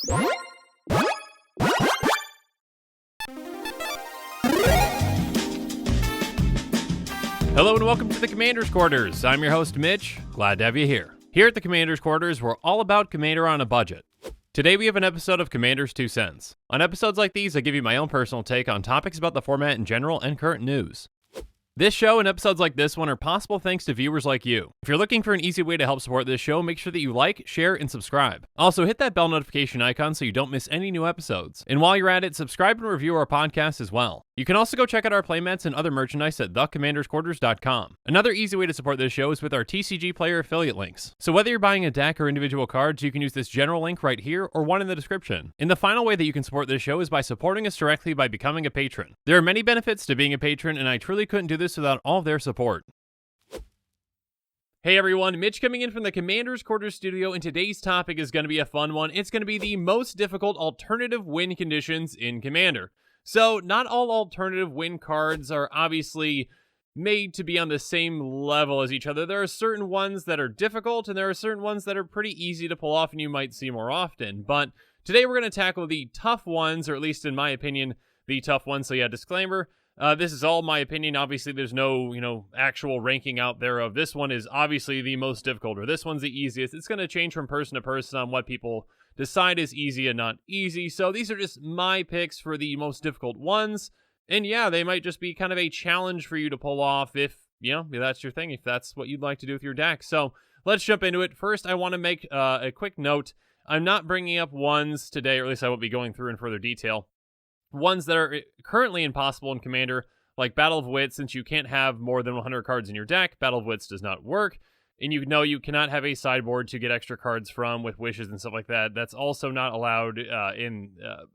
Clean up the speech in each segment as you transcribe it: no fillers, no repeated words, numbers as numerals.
Hello and welcome to the Commander's Quarters. I'm your host, Mitch. Glad to have you here. Here at the Commander's Quarters, we're all about Commander on a budget. Today we have an episode of Commander's 2 Cents. On episodes like these, I give you my own personal take on topics about the format in general and current news. This show and episodes like this one are possible thanks to viewers like you. If you're looking for an easy way to help support this show, make sure that you like, share, and subscribe. Also, hit that bell notification icon so you don't miss any new episodes. And while you're at it, subscribe and review our podcast as well. You can also go check out our playmats and other merchandise at thecommandersquarters.com. Another easy way to support this show is with our TCG player affiliate links. So whether you're buying a deck or individual cards, you can use this general link right here or one in the description. And the final way that you can support this show is by supporting us directly by becoming a patron. There are many benefits to being a patron, and I truly couldn't do this without all of their support. Hey everyone, Mitch coming in from the Commander's Quarters studio, and today's topic is going to be a fun one. It's going to be the most difficult alternative win conditions in Commander. So, not all alternative win cards are obviously made to be on the same level as each other. There are certain ones that are difficult, and there are certain ones that are pretty easy to pull off and you might see more often. But today we're going to tackle the tough ones, or at least in my opinion, the tough ones. So yeah, disclaimer. This is all my opinion. Obviously, there's no, actual ranking out there of this one is obviously the most difficult or this one's the easiest. It's going to change from person to person on what people decide is easy and not easy. So these are just my picks for the most difficult ones. And yeah, they might just be kind of a challenge for you to pull off if, that's your thing, if that's what you'd like to do with your deck. So let's jump into it. First, I want to make a quick note. I'm not bringing up ones today, or at least I won't be going through in further detail. Ones that are currently impossible in Commander, like Battle of Wits, since you can't have more than 100 cards in your deck, Battle of Wits does not work. And you cannot have a sideboard to get extra cards from with wishes and stuff like that. That's also not allowed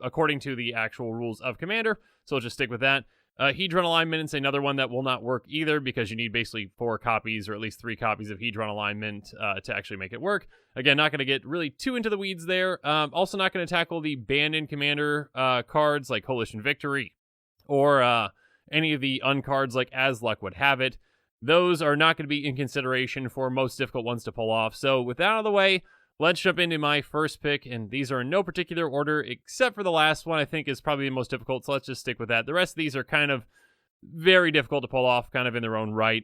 according to the actual rules of Commander, so I'll just stick with that. Hedron Alignment is another one that will not work either because you need basically 4 copies or at least 3 copies of Hedron Alignment to actually make it work. Again, not going to get really too into the weeds there. Also not going to tackle the banned in Commander cards like Coalition Victory or any of the uncards like As Luck Would Have It. Those are not going to be in consideration for most difficult ones to pull off. So with that out of the way, let's jump into my first pick, and these are in no particular order, except for the last one I think is probably the most difficult, so let's just stick with that. The rest of these are kind of very difficult to pull off, kind of in their own right.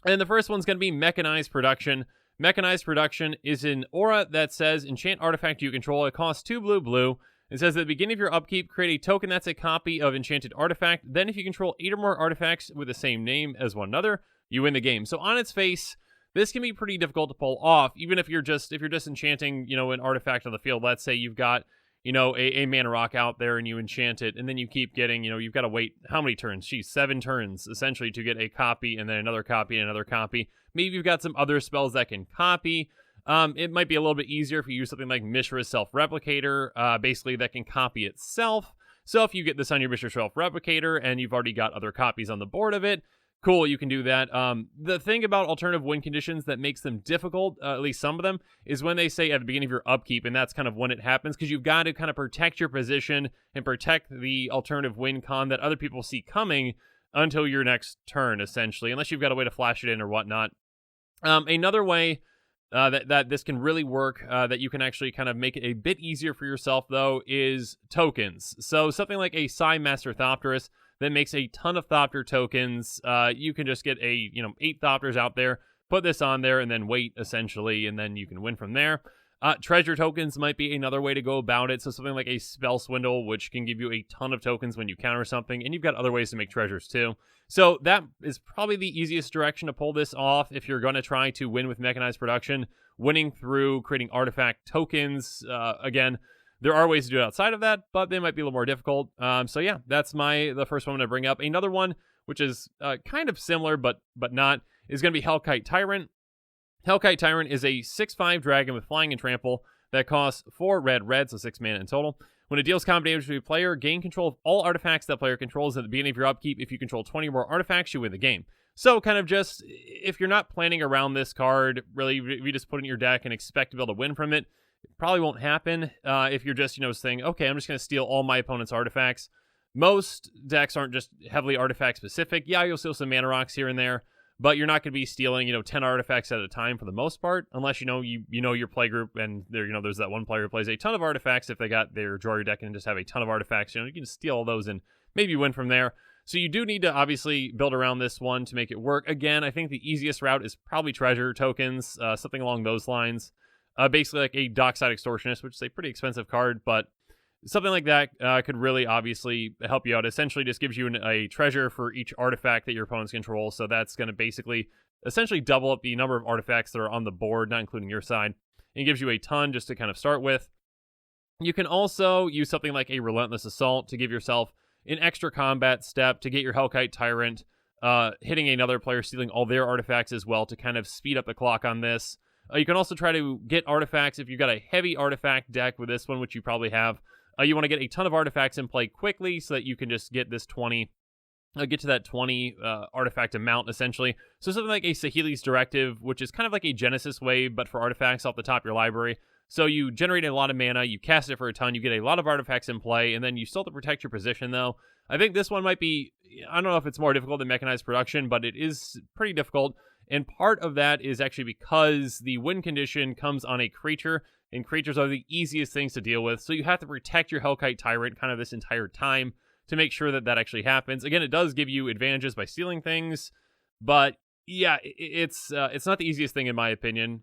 And the first one's going to be Mechanized Production. Mechanized Production is an aura that says, enchant artifact you control. It costs 2 blue. It says at the beginning of your upkeep, create a token that's a copy of enchanted artifact. Then if you control 8 or more artifacts with the same name as one another, you win the game. So on its face, this can be pretty difficult to pull off, even if you're just enchanting, an artifact on the field. Let's say you've got, a mana rock out there and you enchant it, and then you keep getting, you've got to wait how many turns? 7 turns essentially to get a copy and then another copy and another copy. Maybe you've got some other spells that can copy. It might be a little bit easier if you use something like Mishra's Self-Replicator, basically that can copy itself. So if you get this on your Mishra's Self-Replicator and you've already got other copies on the board of it, cool, you can do that. The thing about alternative win conditions that makes them difficult, at least some of them, is when they say at the beginning of your upkeep, and that's kind of when it happens, because you've got to kind of protect your position and protect the alternative win con that other people see coming until your next turn, essentially, unless you've got a way to flash it in or whatnot. Another way that this can really work, that you can actually kind of make it a bit easier for yourself, though, is tokens. So something like a Psy Master Thopterus that makes a ton of Thopter tokens. You can just get 8 Thopters out there, put this on there, and then wait, essentially, and then you can win from there. Treasure tokens might be another way to go about it. So something like a Spell Swindle, which can give you a ton of tokens when you counter something, and you've got other ways to make treasures too. So that is probably the easiest direction to pull this off if you're going to try to win with Mechanized Production, winning through creating artifact tokens. Again, there are ways to do it outside of that, but they might be a little more difficult. So yeah, that's the first one I'm going to bring up. Another one, which is kind of similar, but not, is going to be Hellkite Tyrant. Hellkite Tyrant is a 6/5 dragon with flying and trample that costs 4 red, so 6 mana in total. When it deals combat damage to a player, gain control of all artifacts that player controls at the beginning of your upkeep. If you control 20 or more artifacts, you win the game. So kind of just, if you're not planning around this card, really, if you just put it in your deck and expect to be able to win from it, it probably won't happen. If you're just, saying, okay, I'm just going to steal all my opponent's artifacts. Most decks aren't just heavily artifact specific. Yeah, you'll steal some mana rocks here and there. but you're not going to be stealing, 10 artifacts at a time for the most part, unless you know your play group, and there's that one player who plays a ton of artifacts. If they got their drawer deck and just have a ton of artifacts, you can steal all those and maybe win from there. So you do need to obviously build around this one to make it work. Again, I think the easiest route is probably treasure tokens, something along those lines. Basically like a Dockside Extortionist, which is a pretty expensive card, but something like that could really obviously help you out. Essentially just gives you a treasure for each artifact that your opponents control. So that's going to basically essentially double up the number of artifacts that are on the board, not including your side. And it gives you a ton just to kind of start with. You can also use something like a Relentless Assault to give yourself an extra combat step to get your Hellkite Tyrant hitting another player, stealing all their artifacts as well to kind of speed up the clock on this. You can also try to get artifacts if you've got a heavy artifact deck with this one, which you probably have. You want to get a ton of artifacts in play quickly so that you can just get this 20, get to that 20 artifact amount, essentially. So something like a Saheeli's Directive, which is kind of like a Genesis wave, but for artifacts off the top of your library. So you generate a lot of mana, you cast it for a ton, you get a lot of artifacts in play, and then you still have to protect your position, though. I think this one might be, I don't know if it's more difficult than Mechanized Production, but it is pretty difficult. And part of that is actually because the win condition comes on a creature, and creatures are the easiest things to deal with. So you have to protect your Hellkite Tyrant kind of this entire time to make sure that that actually happens. Again, it does give you advantages by stealing things, but yeah, it's not the easiest thing in my opinion.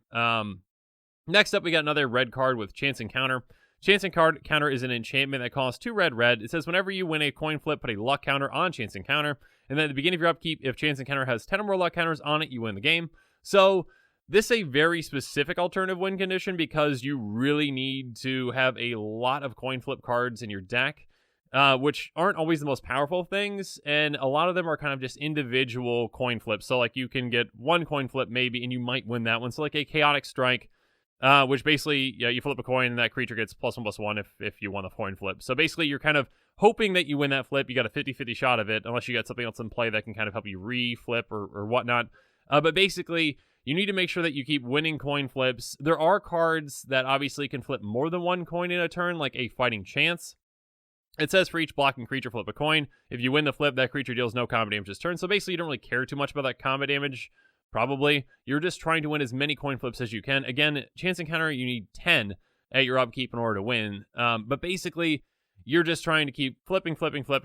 Next up, we got another red card with Chance Encounter. Chance Encounter is an enchantment that costs 2 red. It says whenever you win a coin flip, put a luck counter on Chance Encounter. And then at the beginning of your upkeep, if Chance Encounter has 10 or more luck counters on it, you win the game. So this is a very specific alternative win condition because you really need to have a lot of coin flip cards in your deck, which aren't always the most powerful things. And a lot of them are kind of just individual coin flips. So like you can get one coin flip maybe, and you might win that one. So like a Chaotic Strike, which basically, you flip a coin and that creature gets +1/+1 if you won the coin flip. So basically, you're kind of hoping that you win that flip. You got a 50-50 shot of it, unless you got something else in play that can kind of help you re-flip or whatnot. But basically, you need to make sure that you keep winning coin flips. There are cards that obviously can flip more than one coin in a turn, like a Fighting Chance. It says for each blocking creature, flip a coin. If you win the flip, that creature deals no combat damage this turn. So basically, you don't really care too much about that combat damage. Probably. You're just trying to win as many coin flips as you can. Again, Chance Encounter, you need 10 at your upkeep in order to win. But basically, you're just trying to keep flipping.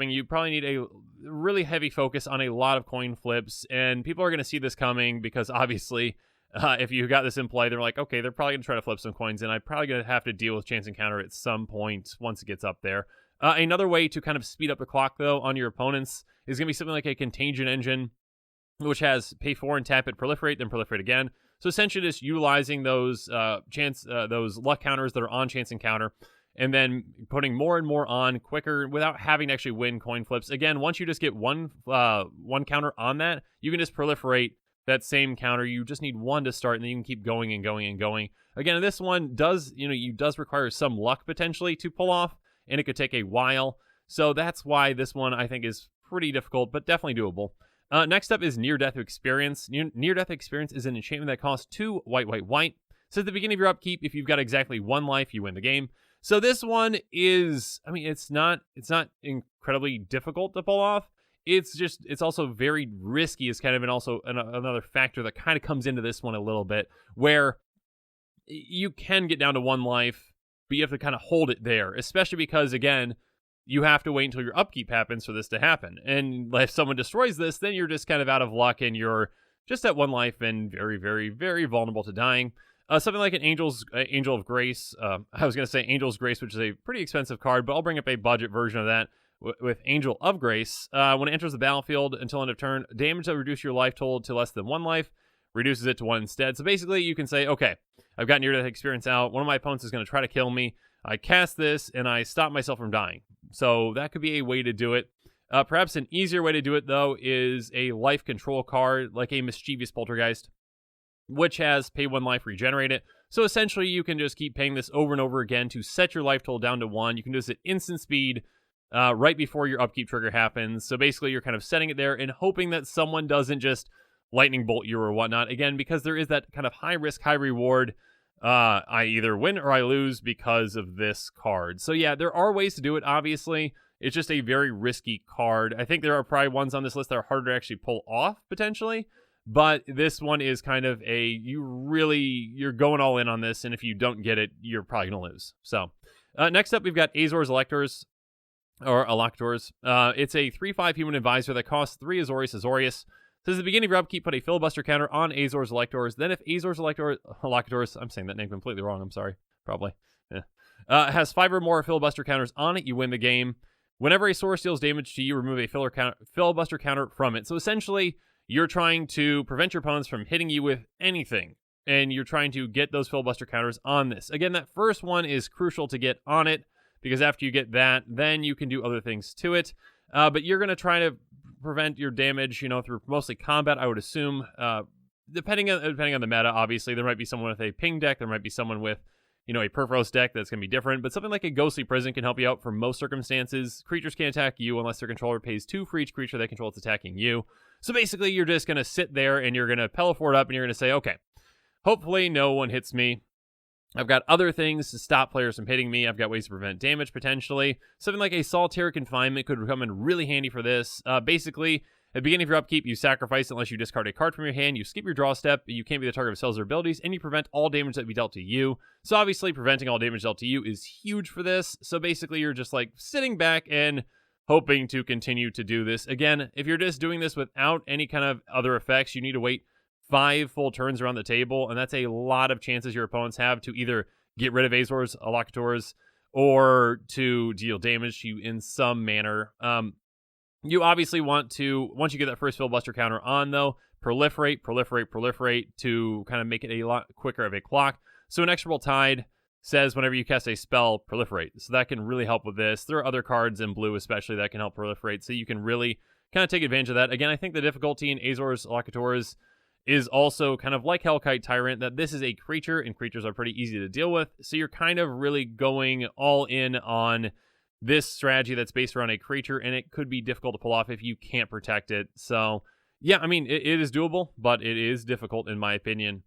You probably need a really heavy focus on a lot of coin flips. And people are going to see this coming because obviously, if you got this in play, they're like, okay, they're probably going to try to flip some coins. And I'm probably going to have to deal with Chance Encounter at some point once it gets up there. Another way to kind of speed up the clock, though, on your opponents is going to be something like a Contagion Engine, which has pay 4 and tap it, proliferate, then proliferate again. So essentially just utilizing those those luck counters that are on Chance Encounter, and then putting more and more on quicker without having to actually win coin flips. Again, once you just get one counter on that, you can just proliferate that same counter. You just need one to start, and then you can keep going and going and going. Again, this one does require some luck potentially to pull off, and it could take a while. So that's why this one I think is pretty difficult, but definitely doable. Next up is Near-Death Experience. Near-Death Experience is an enchantment that costs 2 white. So at the beginning of your upkeep, if you've got exactly 1 life, you win the game. So this one is, it's not incredibly difficult to pull off. It's also very risky is kind of another factor that kind of comes into this one a little bit, where you can get down to 1 life, but you have to kind of hold it there, especially because, again, you have to wait until your upkeep happens for this to happen. And if someone destroys this, then you're just kind of out of luck and you're just at 1 life and very, very, very vulnerable to dying. Something like an Angel of Grace. I was going to say Angel's Grace, which is a pretty expensive card, but I'll bring up a budget version of that with Angel of Grace. When it enters the battlefield until end of turn, damage that reduces your life total to less than 1 life reduces it to 1 instead. So basically, you can say, okay, I've got Near-Death Experience out. One of my opponents is going to try to kill me. I cast this, and I stop myself from dying. So that could be a way to do it. Perhaps an easier way to do it, though, is a life control card, like a Mischievous Poltergeist, which has pay 1 life, regenerate it. So essentially, you can just keep paying this over and over again to set your life total down to 1. You can do this at instant speed right before your upkeep trigger happens. So basically, you're kind of setting it there and hoping that someone doesn't just lightning bolt you or whatnot. Again, because there is that kind of high risk, high reward. I either win or I lose because of this card. So yeah, there are ways to do it, obviously. It's just a very risky card. I think there are probably ones on this list that are harder to actually pull off, potentially. But this one is kind of you're going all in on this, and if you don't get it, you're probably going to lose. So next up, we've got Azor's elocutors. It's a 3/5 human advisor that costs 3 Azorius. Says at the beginning of your upkeep, put a filibuster counter on Azor's electors. Then if Azor's elocutors, I'm saying that name completely wrong, I'm sorry, probably. Has 5 or more filibuster counters on it, you win the game. Whenever a source deals damage to you, remove a filibuster counter from it. So essentially, you're trying to prevent your opponents from hitting you with anything, and you're trying to get those filibuster counters on this. Again, that first one is crucial to get on it, because after you get that, then you can do other things to it. But you're going to try to prevent your damage, through mostly combat, I would assume. Depending on the meta, obviously, there might be someone with a ping deck, there might be someone with, a Perforos deck that's going to be different, but something like a Ghostly Prison can help you out for most circumstances. Creatures can't attack you unless their controller pays 2 for each creature they control that's attacking you. So basically, you're just going to sit there and you're going to Pelifort up and you're going to say, okay, hopefully no one hits me. I've got other things to stop players from hitting me. I've got ways to prevent damage, potentially. Something like a Solitary Confinement could come in really handy for this. Basically, at the beginning of your upkeep, you sacrifice unless you discard a card from your hand, you skip your draw step, you can't be the target of spells or abilities, and you prevent all damage that be dealt to you. So obviously, preventing all damage dealt to you is huge for this. So basically, you're just like sitting back and hoping to continue to do this. Again, if you're just doing this without any kind of other effects, you need to wait 5 full turns around the table, and that's a lot of chances your opponents have to either get rid of Azor's elocutors or to deal damage to you in some manner. You obviously want to, once you get that first filibuster counter on, though, proliferate to kind of make it a lot quicker of a clock. So Inexorable Tide says whenever you cast a spell, proliferate. So that can really help with this. There are other cards in blue especially that can help proliferate, so you can really kind of take advantage of that. Again, I think the difficulty in Azor's elocutors is also kind of like Hellkite Tyrant, that this is a creature, and creatures are pretty easy to deal with, so you're kind of really going all in on this strategy that's based around a creature, and it could be difficult to pull off if you can't protect it. So, yeah, I mean, it is doable, but it is difficult in my opinion.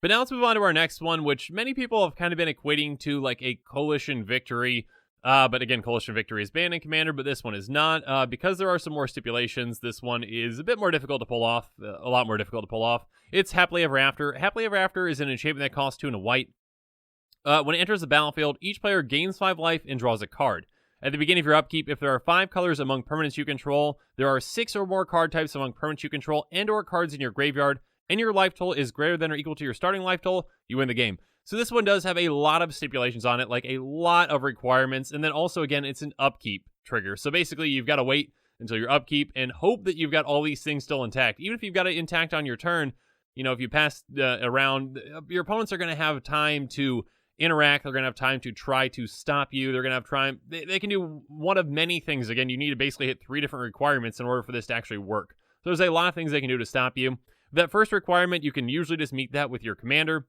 But now let's move on to our next one, which many people have kind of been equating to like a Coalition Victory. But again, Coalition Victory is banned in Commander, but this one is not. Because there are some more stipulations, this one is a bit more difficult to pull off. A lot more difficult to pull off. It's Happily Ever After. Happily Ever After is an enchantment that costs 2 and a white. When it enters the battlefield, each player gains 5 life and draws a card. At the beginning of your upkeep, if there are 5 colors among permanents you control, there are 6 or more card types among permanents you control and or cards in your graveyard, and your life total is greater than or equal to your starting life total, you win the game. So this one does have a lot of stipulations on it, like a lot of requirements, and then also, again, it's an upkeep trigger. So basically, you've got to wait until your upkeep and hope that you've got all these things still intact. Even if you've got it intact on your turn, if you pass around, your opponents are going to have time to interact. They're going to have time to try to stop you. They're going to have time. They can do one of many things. Again, you need to basically hit 3 different requirements in order for this to actually work. So there's a lot of things they can do to stop you. That first requirement, you can usually just meet that with your commander.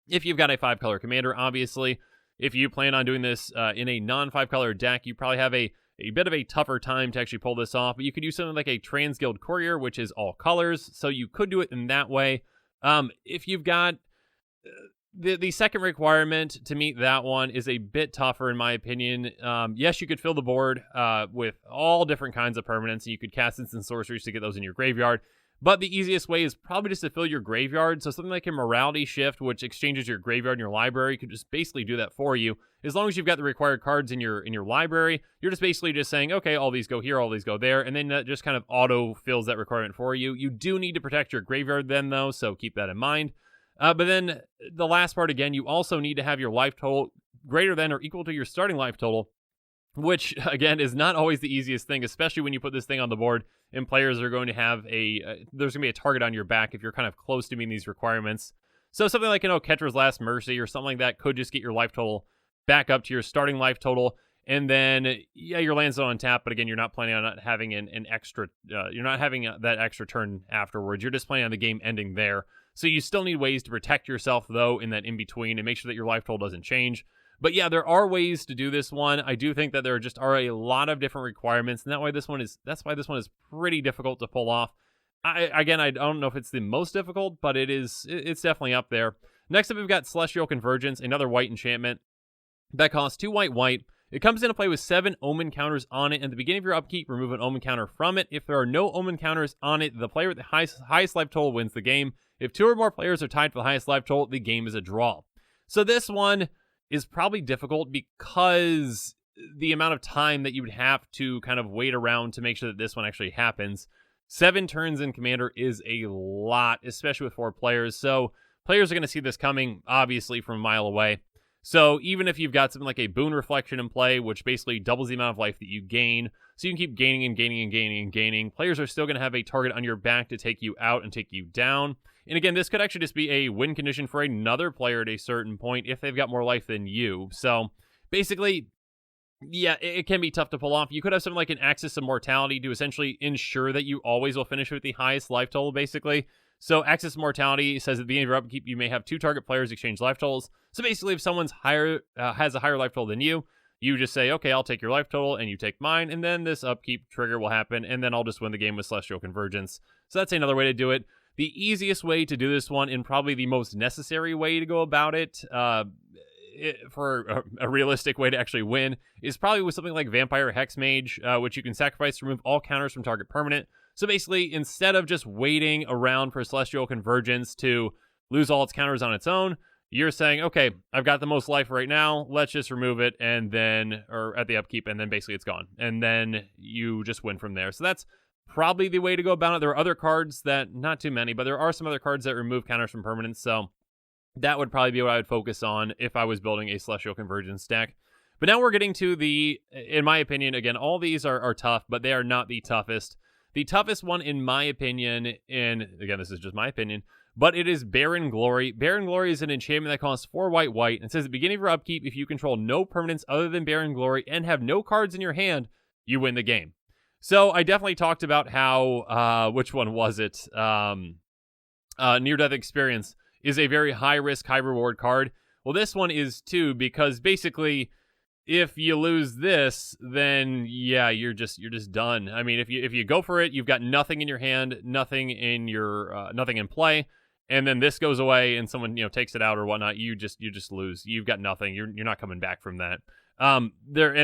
If you've got a 5-color commander, obviously. If you plan on doing this in a non-5-color deck, you probably have a bit of a tougher time to actually pull this off. But you could use something like a Transguild Courier, which is all colors. So you could do it in that way. If you've got the second requirement to meet that one is a bit tougher in my opinion. Yes, you could fill the board with all different kinds of permanents. You could cast instant sorceries to get those in your graveyard. But the easiest way is probably just to fill your graveyard. So something like a Morality Shift, which exchanges your graveyard and your library, could just basically do that for you. As long as you've got the required cards in your library, you're just basically just saying, okay, all these go here, all these go there, and then that just kind of auto fills that requirement for you. You do need to protect your graveyard then, though, so keep that in mind. But then the last part, again, you also need to have your life total greater than or equal to your starting life total, which, again, is not always the easiest thing, especially when you put this thing on the board and players are going to have there's going to be a target on your back if you're kind of close to meeting these requirements. So something like, Ketra's Last Mercy or something like that could just get your life total back up to your starting life total. And then, yeah, your land's on tap, but again, you're not planning on not having an extra, you're not having that extra turn afterwards. You're just planning on the game ending there. So you still need ways to protect yourself, though, in that in-between and make sure that your life total doesn't change. But yeah, there are ways to do this one. I do think that there just are a lot of different requirements, and that's why this one is pretty difficult to pull off. I don't know if it's the most difficult, but it's definitely up there. Next up, we've got Celestial Convergence, another white enchantment that costs 2 white. It comes into play with 7 omen counters on it. At the beginning of your upkeep, remove an omen counter from it. If there are no omen counters on it, the player with the highest life total wins the game. If 2 or more players are tied for the highest life total, the game is a draw. So this one is probably difficult because the amount of time that you would have to kind of wait around to make sure that this one actually happens. 7 turns in Commander is a lot, especially with 4 players. So players are going to see this coming, obviously, from a mile away. So even if you've got something like a Boon Reflection in play, which basically doubles the amount of life that you gain, so you can keep gaining and gaining and gaining and gaining, players are still going to have a target on your back to take you out and take you down. And again, this could actually just be a win condition for another player at a certain point if they've got more life than you. So basically, yeah, it can be tough to pull off. You could have something like an Axis of Mortality to essentially ensure that you always will finish with the highest life total, basically. So Axis of Mortality says at the beginning of your upkeep, you may have 2 target players exchange life totals. So basically, if someone's has a higher life total than you just say, okay, I'll take your life total, and you take mine, and then this upkeep trigger will happen, and then I'll just win the game with Celestial Convergence. So that's another way to do it. The easiest way to do this one, and probably the most necessary way to go about it, for a realistic way to actually win, is probably with something like Vampire Hexmage, which you can sacrifice to remove all counters from target permanent. So basically, instead of just waiting around for Celestial Convergence to lose all its counters on its own, you're saying, okay, I've got the most life right now, let's just remove it, and then, or at the upkeep, and then basically it's gone. And then you just win from there. So that's probably the way to go about it. There are other cards that, not too many, but there are some other cards that remove counters from permanents, so that would probably be what I would focus on if I was building a Celestial Convergence deck. But now we're getting to the, in my opinion, again, all these are tough, but they are not the toughest. The toughest one, in my opinion, and again, this is just my opinion, but it is Barren Glory. Barren Glory is an enchantment that costs 4 white, and it says at the beginning of your upkeep, if you control no permanents other than Barren Glory and have no cards in your hand, you win the game. So I definitely talked about how, which one was it? Near-Death Experience is a very high-risk, high-reward card. Well, this one is too, because basically, if you lose this, then yeah, you're just done. I mean, if you go for it, you've got nothing in your hand, nothing in your nothing in play, and then this goes away, and someone takes it out or whatnot. You just lose. You've got nothing. You're not coming back from that. And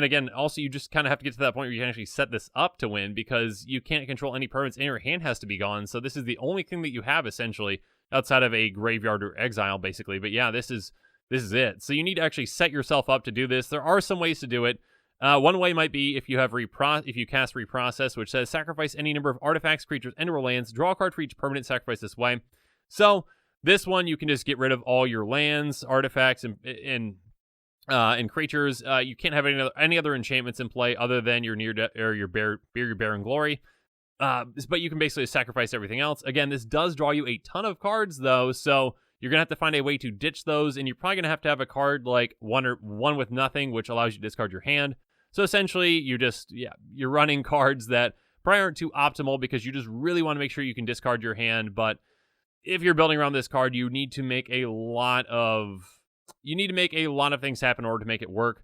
again, also you just kind of have to get to that point where you can actually set this up to win, because you can't control any permanents, and your hand has to be gone. So this is the only thing that you have essentially outside of a graveyard or exile, basically. But yeah, this is it. So you need to actually set yourself up to do this. There are some ways to do it. One way might be if you have if you cast Reprocess, which says sacrifice any number of artifacts, creatures, and/or lands. Draw a card for each permanent sacrifice this way. So this one, you can just get rid of all your lands, artifacts, and creatures. You can't have any other enchantments in play other than your your Barren Glory. But you can basically sacrifice everything else. Again, this does draw you a ton of cards, though, so you're going to have to find a way to ditch those, and you're probably going to have a card like one with nothing, which allows you to discard your hand. So essentially, you're running cards that probably aren't too optimal, because you just really want to make sure you can discard your hand. But if you're building around this card, you need to make a lot of things happen in order to make it work.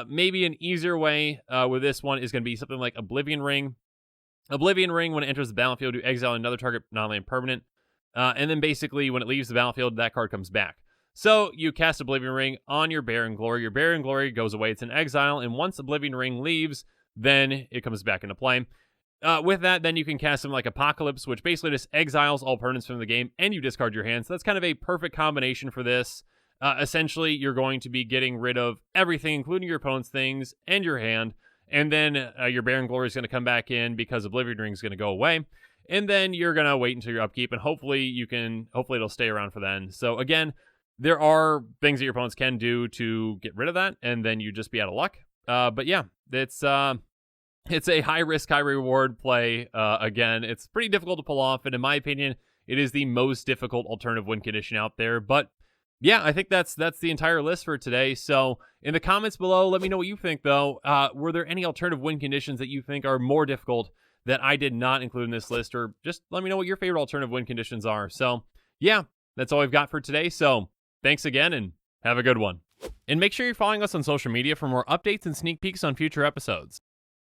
Maybe an easier way with this one is going to be something like Oblivion Ring. Oblivion Ring, when it enters the battlefield, you exile another target non-land permanent. And then basically, when it leaves the battlefield, that card comes back. So you cast Oblivion Ring on your Barren Glory. Your Barren Glory goes away. It's in exile. And once Oblivion Ring leaves, then it comes back into play. With that, then you can cast something like Apocalypse, which basically just exiles all permanents from the game, and you discard your hand. So that's kind of a perfect combination for this. Essentially, you're going to be getting rid of everything, including your opponent's things and your hand. And then your Barren Glory is going to come back in because Oblivion Ring is going to go away. And then you're going to wait until your upkeep, and hopefully it'll stay around for then. So again, there are things that your opponents can do to get rid of that, and then you just be out of luck. But yeah, it's a high-risk, high-reward play. Again, it's pretty difficult to pull off, and in my opinion, it is the most difficult alternative win condition out there. But yeah, I think that's the entire list for today. So in the comments below, let me know what you think, though. Were there any alternative win conditions that you think are more difficult that I did not include in this list? Or just let me know what your favorite alternative win conditions are. So yeah, that's all we've got for today. So thanks again, and have a good one. And make sure you're following us on social media for more updates and sneak peeks on future episodes.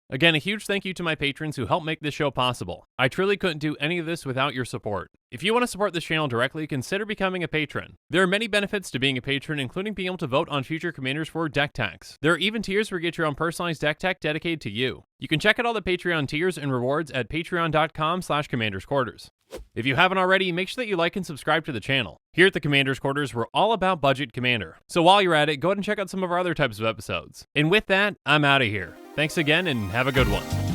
Again, a huge thank you to my patrons who help make this show possible. I truly couldn't do any of this without your support. If you want to support this channel directly, consider becoming a patron. There are many benefits to being a patron, including being able to vote on future commanders for deck techs. There are even tiers where you get your own personalized deck tech dedicated to you. You can check out all the Patreon tiers and rewards at patreon.com/commandersquarters. If you haven't already, make sure that you like and subscribe to the channel. Here at the Commander's Quarters, we're all about budget commander. So while you're at it, go ahead and check out some of our other types of episodes. And with that, I'm out of here. Thanks again and have a good one.